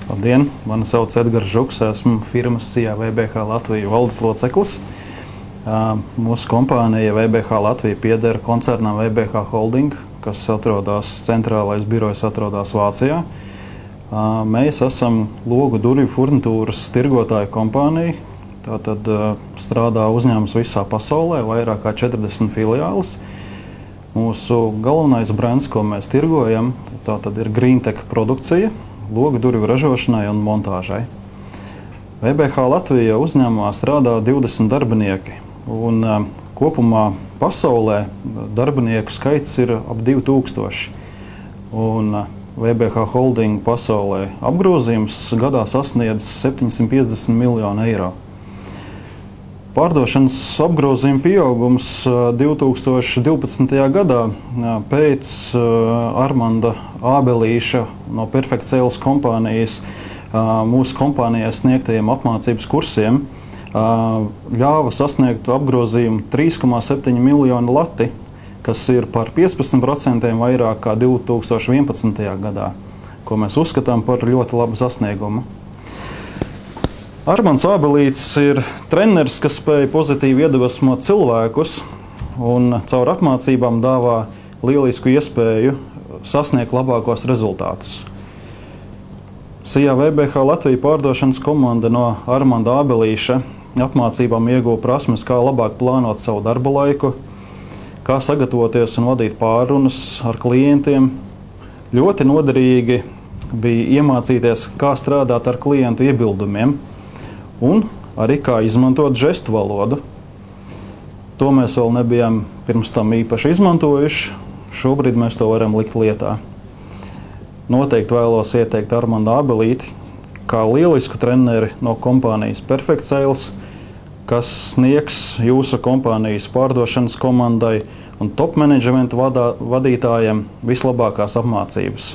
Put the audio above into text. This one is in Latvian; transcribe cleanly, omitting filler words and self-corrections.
Labdien, mani sauc Edgars Žuks, esmu firmas SIA VBH Latvija valdes loceklis. Mūsu kompānija VBH Latvija pieder koncernam VBH Holding, kas atrodas, centrālais birojs atrodas Vācijā. Mēs esam logu durvju furnitūras tirgotāju kompānija. Tātad strādā uzņēmums visā pasaulē, vairāk kā 40 filiāles. Mūsu galvenais brands, ko mēs tirgojam, tātad ir Greentech produkcija, logu durvju ražošanai un montāžai. VBH Latvija uzņēmumā strādā 20 darbinieki, un kopumā pasaulē darbinieku skaits ir ap 2000. Un VBH Holding pasaulē apgrozījums gadā sasniedz 750 miljonu eiro. Pārdošanas apgrozījuma pieaugums 2012. gadā pēc Armanda Ābelīša no Perfect Sales kompānijas mūsu kompānijai sniegtajiem apmācības kursiem ļāva sasniegt apgrozījumu 3,7 miljonu lati, kas ir par 15% vairāk kā 2011. gadā, ko mēs uzskatām par ļoti labu sasniegumu. Armands Ābelīts ir treneris, kas spēj pozitīvi iedvesmot cilvēkus un caur apmācībām dāvā lielisku iespēju sasniegt labākos rezultātus. SIA VBH Latvija pārdošanas komanda no Armanda Ābelīša apmācībām ieguva prasmes, kā labāk plānot savu darba laiku, kā sagatavoties un vadīt pārunas ar klientiem. Ļoti noderīgi bija iemācīties, kā strādāt ar klientu iebildumiem un arī kā izmantot žestu valodu. To mēs vēl nebijām pirms tam īpaši izmantojuši. Šobrīd mēs to varam likt lietā. Noteikti vēlos ieteikt Armandu Ābelīti kā lielisku treneri no kompānijas Perfect Sales, kas sniegs jūsu kompānijas pārdošanas komandai un top menedžmenta vadītājiem vislabākās apmācības.